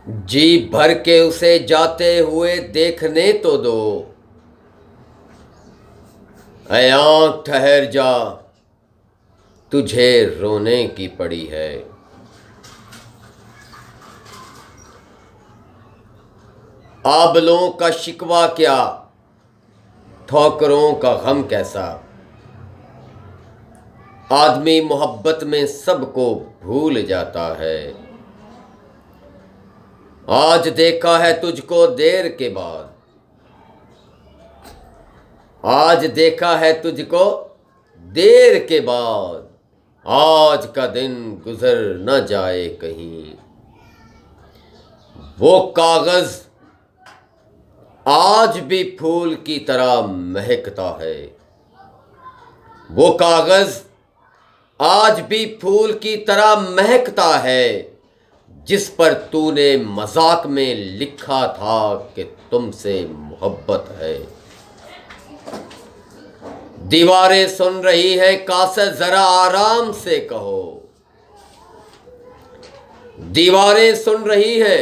जी भर के उसे जाते हुए देखने तो दो। ऐ आँख ठहर जा, तुझे रोने की पड़ी है। आबलों का शिकवा क्या, ठोकरों का गम कैसा। आदमी मोहब्बत में सबको भूल जाता है। आज देखा है तुझको देर के बाद, आज देखा है तुझको देर के बाद। आज का दिन गुजर न जाए कहीं। वो कागज आज भी फूल की तरह महकता है। वो कागज आज भी फूल की तरह महकता है, जिस पर तूने मजाक में लिखा था कि तुमसे मोहब्बत है। दीवारें सुन रही है कासिद, जरा आराम से कहो। दीवारें सुन रही है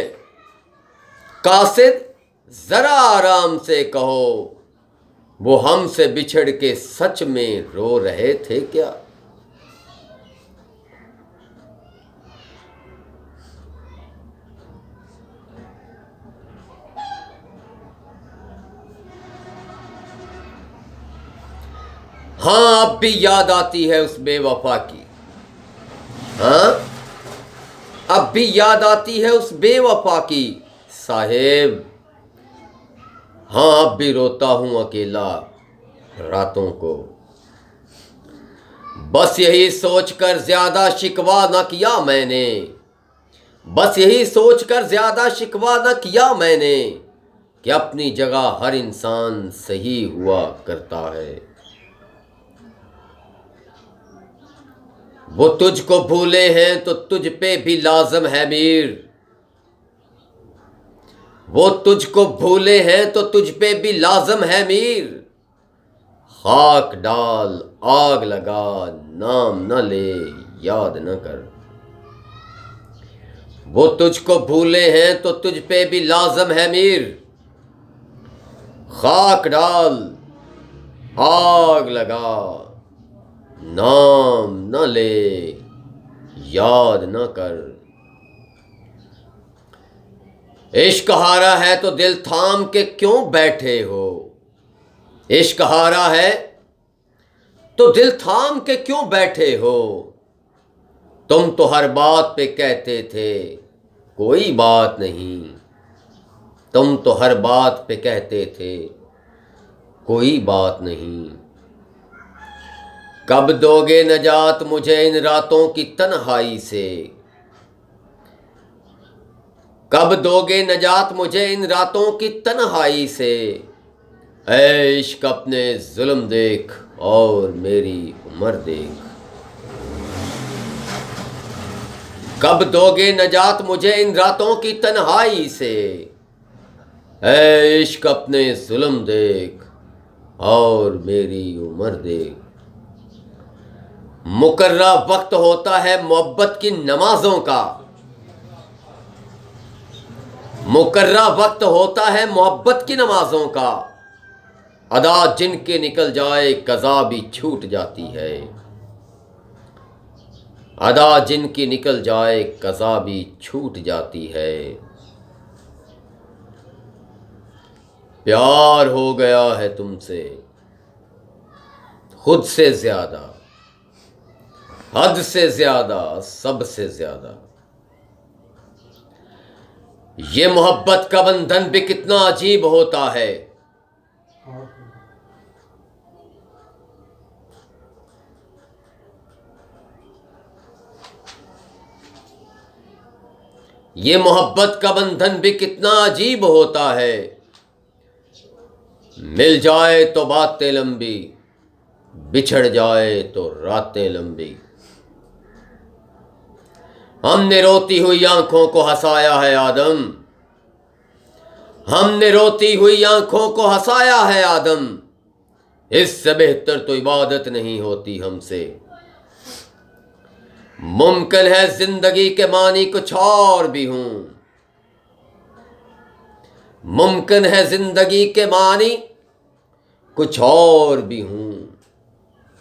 कासिद, जरा आराम से कहो। वो हमसे बिछड़ के सच में रो रहे थे क्या। हाँ, अब भी याद आती है उस बेवफा की। हाँ, अब भी याद आती है उस बेवफा की साहेब। हाँ, अब भी रोता हूं अकेला रातों को। बस यही सोचकर ज्यादा शिकवा न किया मैंने। बस यही सोचकर ज्यादा शिकवा न किया मैंने कि अपनी जगह हर इंसान सही हुआ करता है। वो तुझको भूले हैं तो तुझ पे भी लाजम है मीर। वो तुझको भूले हैं तो तुझ पे भी लाजम है मीर। खाक डाल, आग लगा, नाम न ले, याद न कर। वो तुझको भूले हैं तो तुझ पे भी लाजम है मीर। खाक डाल, आग लगा, नाम न ले, याद न कर। इश्क हारा है तो दिल थाम के क्यों बैठे हो। इश्क हारा है तो दिल थाम के क्यों बैठे हो। तुम तो हर बात पे कहते थे कोई बात नहीं। तुम तो हर बात पे कहते थे कोई बात नहीं। कब दोगे नजात मुझे इन रातों की तन्हाई से। कब दोगे नजात मुझे इन रातों की तन्हाई से। ऐ इश्क अपने जुल्म देख और मेरी उम्र देख। कब दोगे नजात मुझे इन रातों की तन्हाई से। ऐ इश्क अपने जुल्म देख और मेरी उम्र देख। मुकर्रा वक्त होता है मोहब्बत की नमाजों का। मुकर्रा वक्त होता है मोहब्बत की नमाजों का। अदा जिनके निकल जाए कज़ा भी छूट जाती है। अदा जिनकी निकल जाए कज़ा भी छूट जाती है। प्यार हो गया है तुमसे खुद से ज्यादा, हद से ज्यादा, सबसे ज्यादा। ये मोहब्बत का बंधन भी कितना अजीब होता है। ये मोहब्बत का बंधन भी कितना अजीब होता है। मिल जाए तो बातें लंबी, बिछड़ जाए तो रातें लंबी। हमने रोती हुई आंखों को हंसाया है आदम। हमने रोती हुई आंखों को हंसाया है आदम। इससे बेहतर तो इबादत नहीं होती हमसे। मुमकिन है जिंदगी के मानी कुछ और भी हूं। मुमकिन है जिंदगी के मानी कुछ और भी हूं,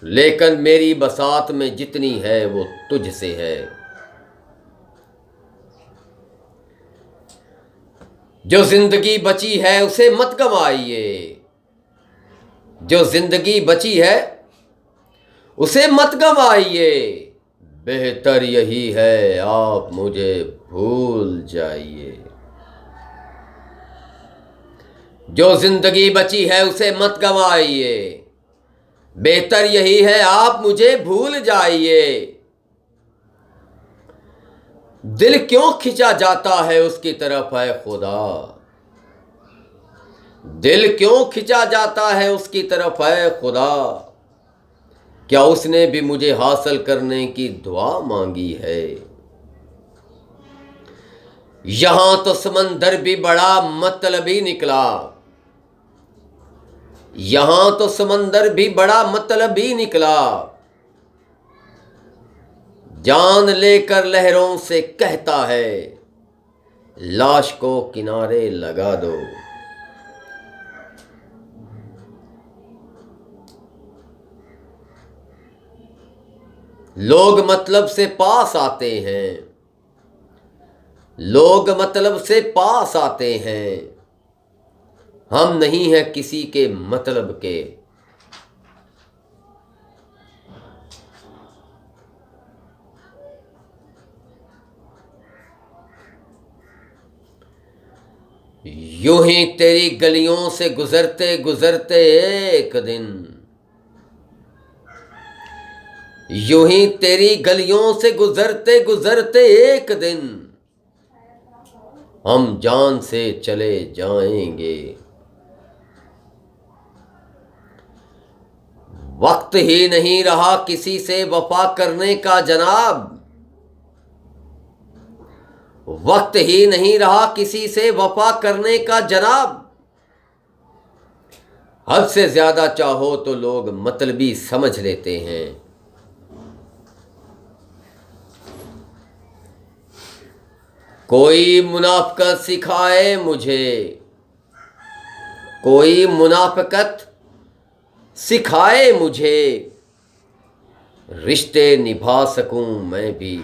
लेकिन मेरी बसात में जितनी है वो तुझसे है। जो जिंदगी बची है उसे मत गंवाइए, जो जिंदगी बची है उसे मत गंवाइए। बेहतर यही है आप मुझे भूल जाइए। जो जिंदगी बची है उसे मत गंवाइए, बेहतर यही है आप मुझे भूल जाइए। दिल क्यों खिंचा जाता है उसकी तरफ है खुदा, दिल क्यों खिंचा जाता है उसकी तरफ है खुदा। क्या उसने भी मुझे हासिल करने की दुआ मांगी है। यहां तो समंदर भी बड़ा मतलबी निकला, यहां तो समंदर भी बड़ा मतलबी निकला। जान लेकर लहरों से कहता है लाश को किनारे लगा दो। लोग मतलब से पास आते हैं, लोग मतलब से पास आते हैं, हम नहीं हैं किसी के मतलब के। यूं ही तेरी गलियों से गुजरते गुजरते एक दिन, यूं ही तेरी गलियों से गुजरते गुजरते एक दिन हम जान से चले जाएंगे। वक्त ही नहीं रहा किसी से वफा करने का जनाब, वक्त ही नहीं रहा किसी से वफा करने का जनाब। हद से ज्यादा चाहो तो लोग मतलबी समझ लेते हैं। कोई मुनाफिकत सिखाए मुझे, कोई मुनाफिकत सिखाए मुझे, रिश्ते निभा सकूं मैं भी।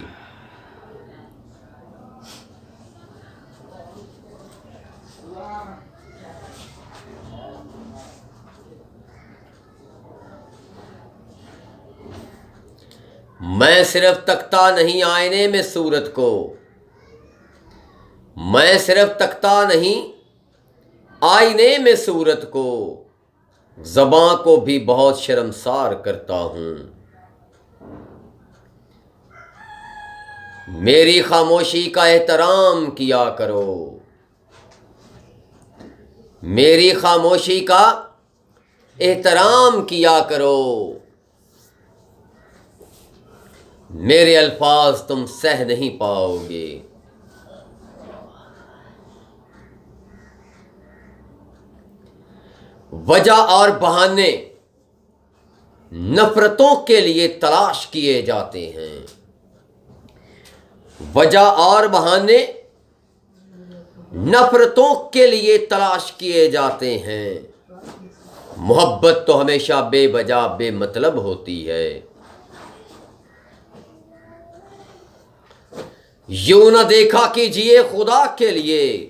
मैं सिर्फ तकता नहीं आईने में सूरत को, मैं सिर्फ तकता नहीं आईने में सूरत को, ज़बां को भी बहुत शर्मसार करता हूं। मेरी खामोशी का एहतराम किया करो, मेरी खामोशी का एहतराम किया करो। मेरे अल्फाज तुम सह नहीं पाओगे। वजह और बहाने नफरतों के लिए तलाश किए जाते हैं, वजह और बहाने नफरतों के लिए तलाश किए जाते हैं। मोहब्बत तो हमेशा बेवजह बेमतलब होती है। यूं न देखा कीजिए खुदा के लिए,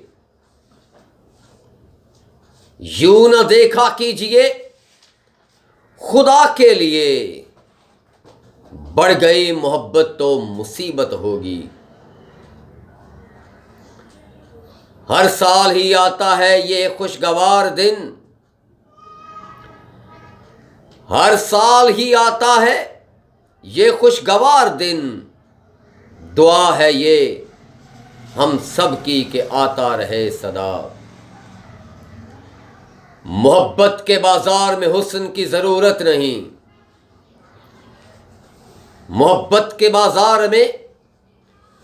यूं न देखा कीजिए खुदा के लिए। बढ़ गई मोहब्बत तो मुसीबत होगी। हर साल ही आता है ये खुशगवार दिन, हर साल ही आता है ये खुशगवार दिन। दुआ है ये हम सब की कि आता रहे सदा। मोहब्बत के बाजार में हुस्न की जरूरत नहीं, मोहब्बत के बाजार में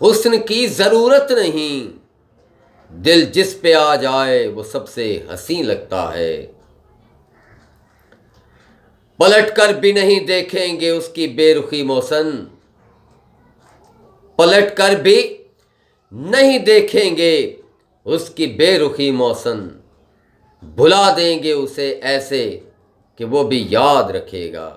हुस्न की जरूरत नहीं। दिल जिस पे आ जाए वो सबसे हंसी लगता है। पलट कर भी नहीं देखेंगे उसकी बेरुखी मौसन, पलट कर भी नहीं देखेंगे उसकी बेरुखी मौसम भुला देंगे उसे ऐसे कि वो भी याद रखेगा।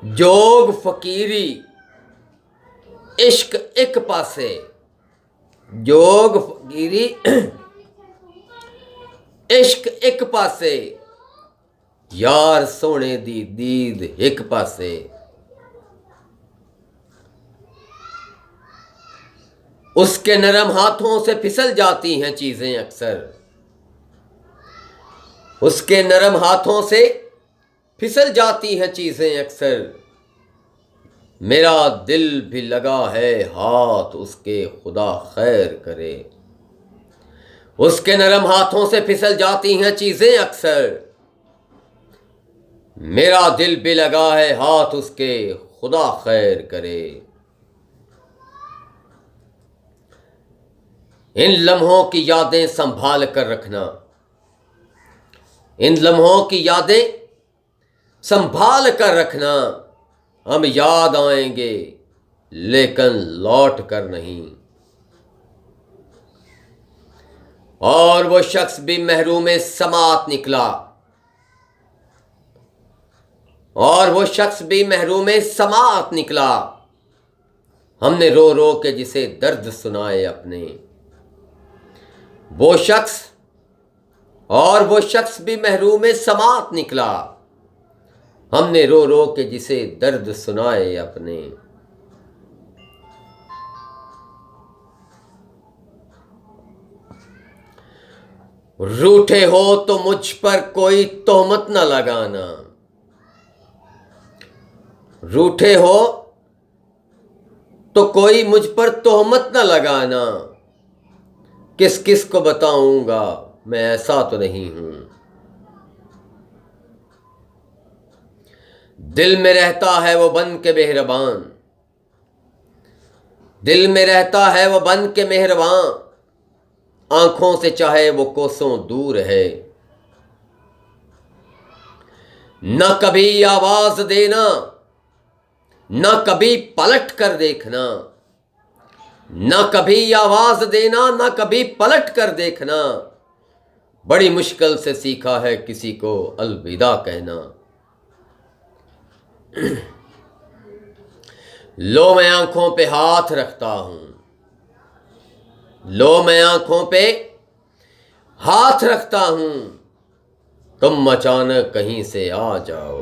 जोग फकीरी इश्क एक पासे, जोग फकीरी इश्क एक पासे, यार सोने दी दीद एक पासे। उसके नरम हाथों से फिसल जाती हैं चीजें अक्सर, उसके नरम हाथों से फिसल जाती हैं चीजें अक्सर। मेरा दिल भी लगा है हाथ उसके, खुदा खैर करे। उसके नरम हाथों से फिसल जाती हैं चीजें अक्सर। मेरा दिल भी लगा है हाथ उसके, खुदा खैर करे। इन लम्हों की यादें संभाल कर रखना, इन लम्हों की यादें संभाल कर रखना। हम याद आएंगे लेकिन लौट कर नहीं। और वो शख्स भी महरूम समात निकला, और वो शख्स भी महरूम समात निकला। हमने रो रो के जिसे दर्द सुनाए अपने। वो शख्स, और वो शख्स भी महरूम समात निकला। हमने रो रो के जिसे दर्द सुनाए अपने। रूठे हो तो मुझ पर कोई तोहमत न लगाना, रूठे हो तो कोई मुझ पर तोहमत न लगाना। किस किस को बताऊंगा मैं ऐसा तो नहीं हूं। दिल में रहता है वो बन के मेहरबान, दिल में रहता है वो बन के मेहरबान। आंखों से चाहे वो कोसों दूर है। न कभी आवाज देना, न कभी पलट कर देखना, न कभी आवाज देना, न कभी पलट कर देखना। बड़ी मुश्किल से सीखा है किसी को अलविदा कहना। लो मैं आंखों पे हाथ रखता हूं, लो मैं आंखों पे हाथ रखता हूं। तुम अचानक कहीं से आ जाओ।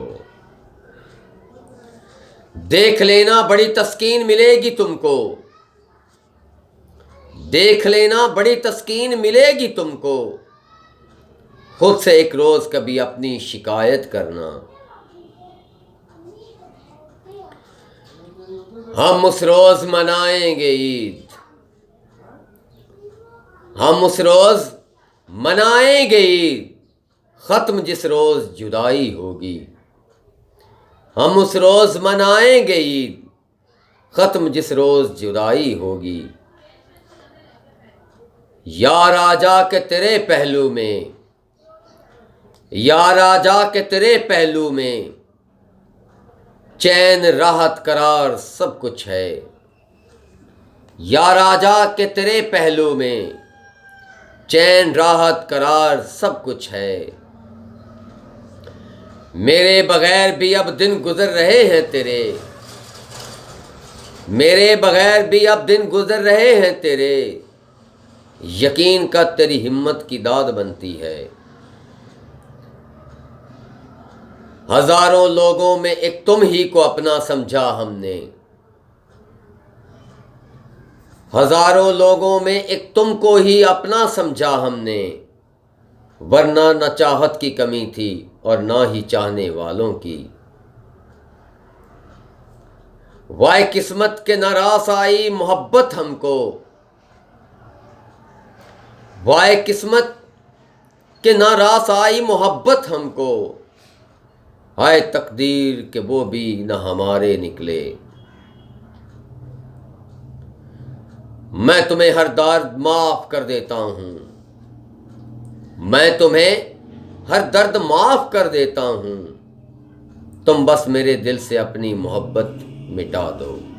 देख लेना बड़ी तस्कीन मिलेगी तुमको, देख लेना बड़ी तस्कीन मिलेगी तुमको। खुद से एक रोज कभी अपनी शिकायत करना। हम उस रोज मनाएंगे ईद, हम उस रोज मनाएंगे ईद, खत्म जिस रोज जुदाई होगी। हम उस रोज मनाएंगे ईद, खत्म जिस रोज जुदाई होगी। यार आजा के तेरे पहलू में, यार आजा के तेरे पहलू में। चैन राहत करार सब कुछ है। यार आजा के तेरे पहलू में, चैन राहत करार सब कुछ है। मेरे बगैर भी अब दिन गुजर रहे हैं तेरे, मेरे बगैर भी अब दिन गुजर रहे हैं तेरे। यकीन का तेरी हिम्मत की दाद बनती है। हजारों लोगों में एक तुम ही को अपना समझा हमने, हजारों लोगों में एक तुमको ही अपना समझा हमने। वरना न चाहत की कमी थी और ना ही चाहने वालों की। वाय किस्मत के नाराज आई मोहब्बत हमको, वाय किस्मत के नाराज आई मोहब्बत हमको। आए तकदीर के वो भी न हमारे निकले। मैं तुम्हें हर दर्द माफ कर देता हूं, मैं तुम्हें हर दर्द माफ कर देता हूं। तुम बस मेरे दिल से अपनी मोहब्बत मिटा दो।